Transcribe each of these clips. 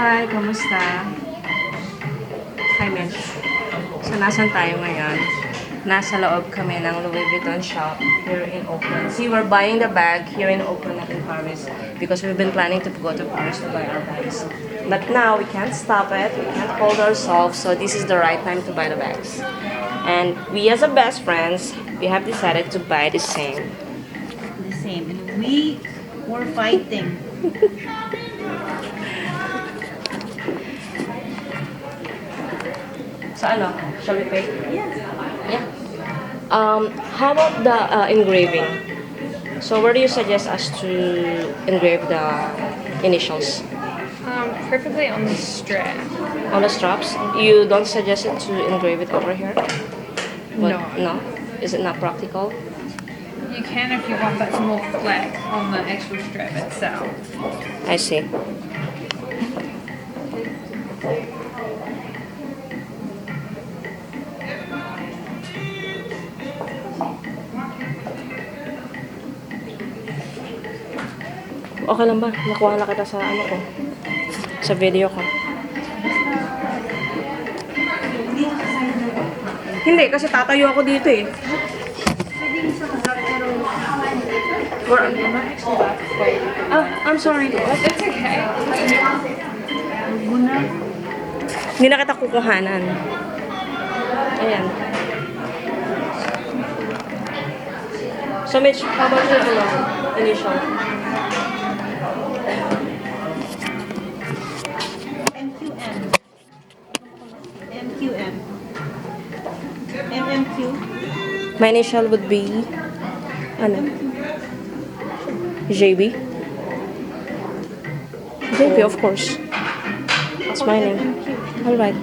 Hi! Kamusta? Hi, Miss. So, nasan tayo ngayon? Nasa loob kami ng Louis Vuitton shop here in Oakland. See, we're buying the bag here in Oakland, not in Paris, because we've been planning to go to Paris to buy our bags. But now, we can't stop it. We can't hold ourselves, so this is the right time to buy the bags. And we, as a best friends, we have decided to buy the same. The same. And we were fighting. So, ano? Shall we pay? Yes. Yeah. How about the engraving? So, where do you suggest us to engrave the initials? Preferably on the strap. On the straps? You don't suggest it to engrave it over here? No. No? Is it not practical? You can if you want, but it's more flat on the actual strap itself. I see. Okay lang ba? Nakuha na kita sa ano ko. Sa video ko. Hindi, kasi tatayo ako dito eh. I'm sorry. It's okay. Hindi na kita kukuhanan. Ayan. So, Mitch, how about your initial? MQM. MQM. MMQ. My initial would be, ano? JB? JB, of course. That's my name. Alright.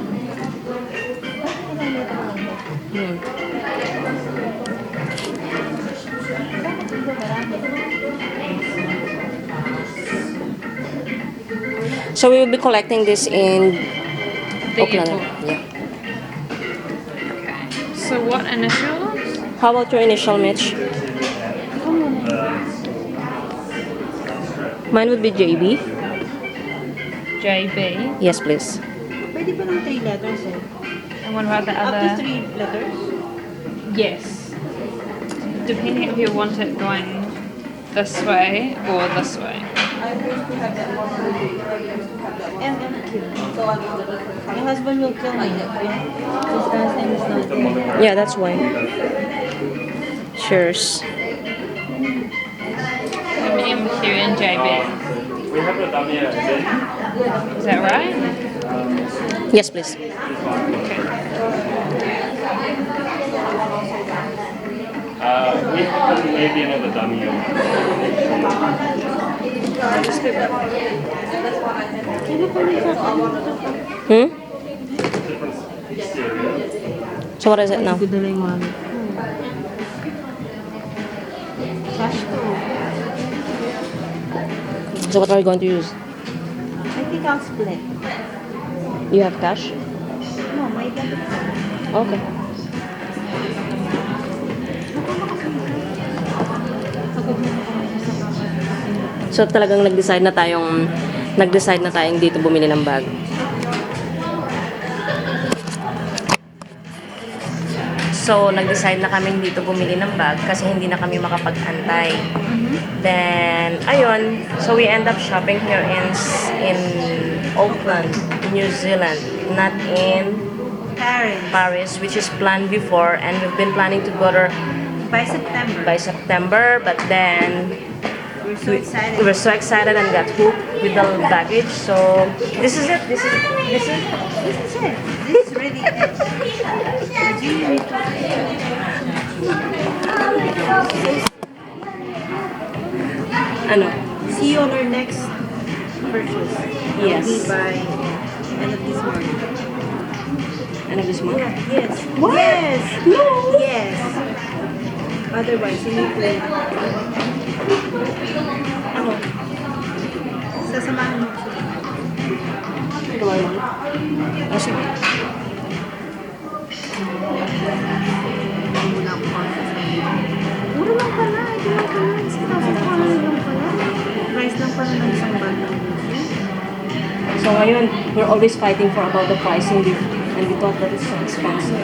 So we will be collecting this in The Oakland. airport. Yeah. Okay. So what initials? How about your initial, Mitch? Mine would be JB. JB. Yes, please. Pwede ba ng 3 letters eh? And what about the Up to other? 3 letters? Yes. Depending if you want it going this way or this way. MMQ. My husband will kill me. His last name is not there. Yeah, that's why. Cheers. MQ and JB. We have a dummy at Is that right? Yes, please. we have maybe another dummy. Hmm? So what is it now? Good na lang yung wallet. Cash ko. So what are you going to use? I think I'll split. You have cash? No, my debit card. Okay. So talagang nag-decide na tayong dito bumili ng bag. So nag-decide na kaming dito bumili ng bag kasi hindi na kami makapag-antay. Then ayun, so we end up shopping here in Auckland, New Zealand, not in Paris, which is planned before, and we've been planning to go there By September. by September, but then We're so excited. we were so excited and got hooked with the baggage. So this is it. This is This is it. This is really it. You need ano? see you on our next purchase. Yes. Maybe by end of this month. Ano gusto mo? Yes. What? Yes. No. Yes. Otherwise, you need to. Ano? Sasamahan mo. Tuloy mo. Ah, sige. Muna ako mura lang pala. Ito lang pala. 6,400 lang pala. Price lang pala ng isang bag. So ngayon, we're always fighting for about the pricing, and we thought that it's so expensive.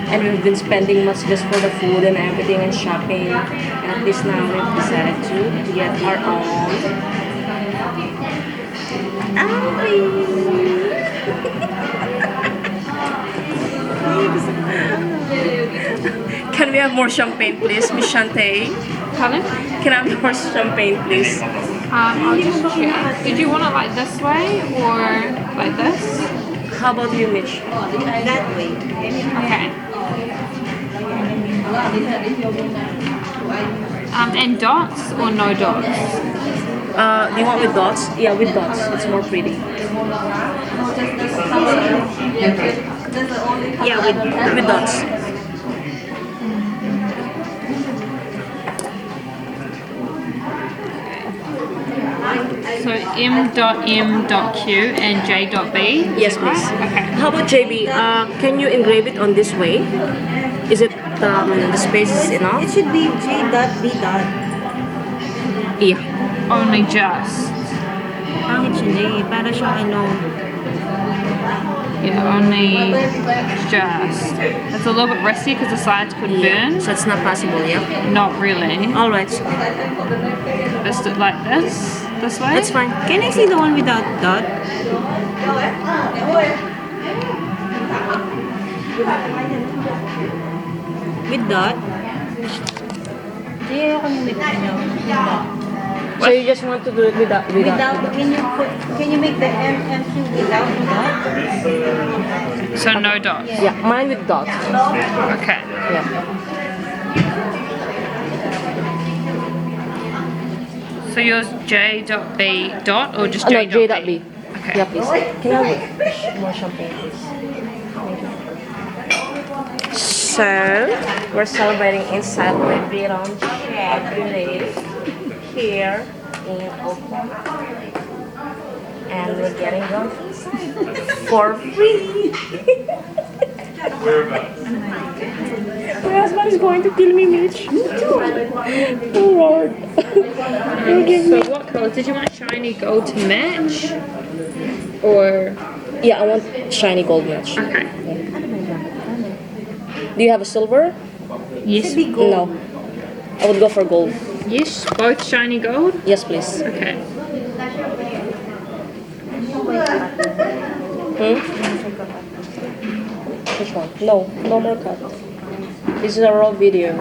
And we've been spending much just for the food and everything and shopping. And at least now we've decided to get our own. Can we have more champagne, please, Miss Shante? Pardon? Can I have more champagne, please? I'll just check. Did you want it like this way or like this? How about you, Mitch? That way. Okay. And dots or no dots? Do you want with dots? Yeah, with dots. It's more pretty. Yeah, with dots. So M.M.Q and J.B? Yes, please. Okay. How about JB? Can you engrave it on this way? Is it the space is It enough? should be J.B. Yeah. Only just. Pangit siya, Jay. Para siyang ano. Yeah, only just. It's a little bit risky because the sides could burn. So it's not possible, yeah? Not really. All right. Just it like this way. That's fine. Can I see the one without dot? With dot? Jay, ayoko yung with ano. So you just want to do it without. Can you make the MQ without dot? So no dots. Yeah, mine with dots. Okay. Yeah. So yours J.B. dot or just No, J.B? J.B. Okay. Yeah, please. Can I have more champagne, please? So, we're celebrating inside Louis Vuitton Chevrolet here in Oakland. And we're getting drunk for free. Whereabouts? My husband is going to kill me, Mitch. Oh, Lord. Forgive me. So what colours? Did you want shiny gold to match? Or Yeah, I want shiny gold match. okay. Do you have a silver? Yes. No. I would go for gold. Yes, both shiny gold? Yes, please. Okay. Which one? No, no more cut. This is a raw video.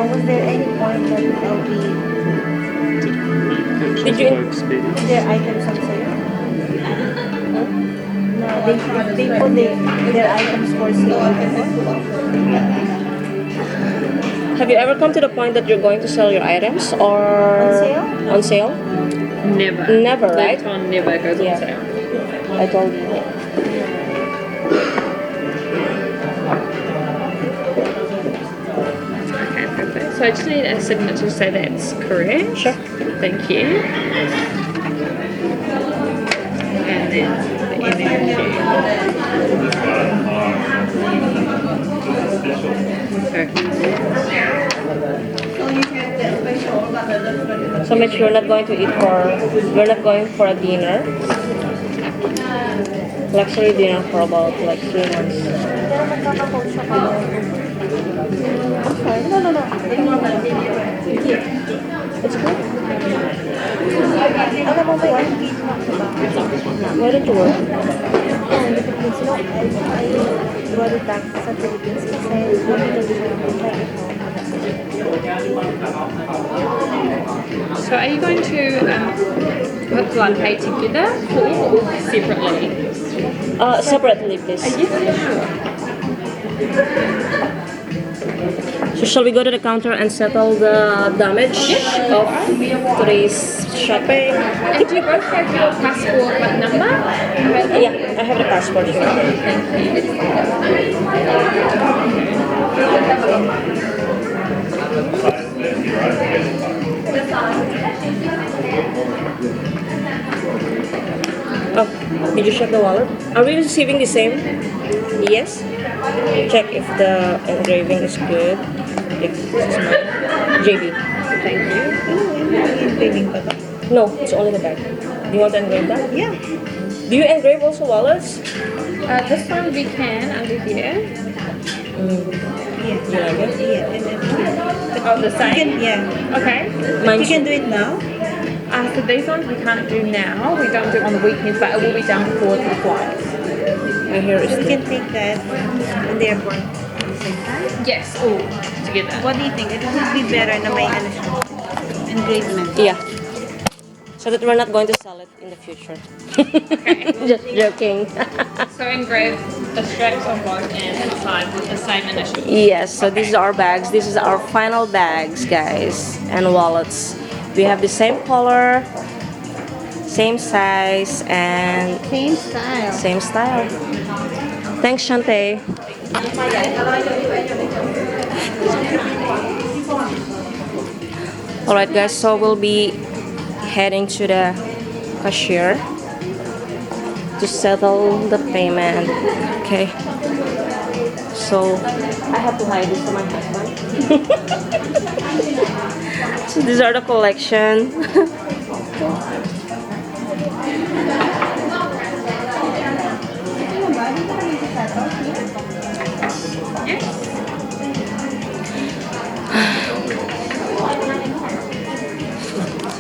Was there any point that will be Did you? their items on sale? No, they put their items for sale. Have you ever come to the point that you're going to sell your items or On sale? On sale? Never. Never, right? Vuitton never goes Yeah. on sale. I told you. Okay, perfect. So I just need a signature to say that's correct. Sure. Thank you. And then the MMQ. Perfect. So Mitch, you're not going to a dinner. Luxury dinner for about like 3 months. No. It's good. Why don't you work? Brought it back sa Philippines kasi So are you going to like pay together or separately? Separately, please. Yes, sure. So shall we go to the counter and settle the damage of today's shopping? And do you both have your passport like number? Yeah, I have the passport here. Oh, Did you check the wallet? Are we receiving the same? Yes. Check if the engraving is good. Like, this is mine. JB. Thank you. Engraving pa ba? No, it's only the bag. Do you want to engrave that? Yeah. Do you engrave also wallets? This one we can under here. Yeah. Do you like it? Yeah. And Oh, the you same? can, yeah. Okay. You Mine's can do it now. So these ones we can't do now. We don't do it on the weekends, but it will be done before the flight. My hair is You thin. can take that in the airport at the same time. Yes, all together. What do you think? It would be better na may ano siya, engravement. Yeah. So that we're not going to sell it in the future. Just joking. So engrave the straps on both ends inside with the same initial. Yes, so these are our bags. This is our final bags, guys, and wallets. We have the same color, same size, and Same style. same style. Thanks, Shante. Alright, guys, so we'll be heading to the cashier to settle the payment. Okay. So I have to hide this to my husband. So these are the collection.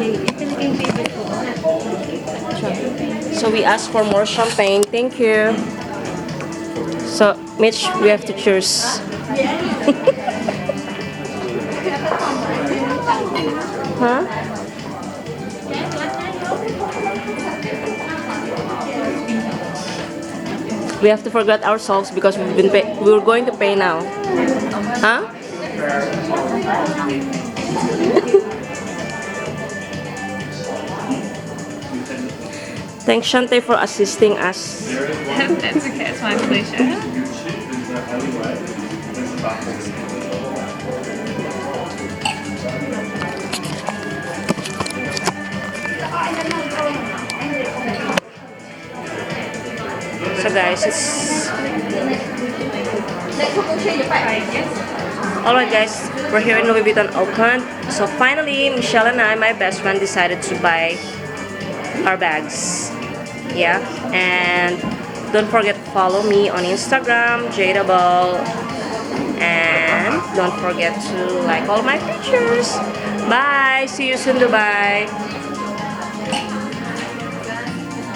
Ito na yung favorite ko. So we asked for more champagne. Thank you. So Mitch, we have to choose. Huh? We have to forget ourselves because we're going to pay now. Huh? Thanks, Shante, for assisting us. That's okay, it's my pleasure. So guys, it's... Alright guys, we're here in Louis Vuitton Auckland. So finally, Michelle and I, my best friend, decided to buy our bags. Yeah, and don't forget to follow me on Instagram, Jaythebell, and don't forget to like all my pictures. Bye, see you soon, Dubai.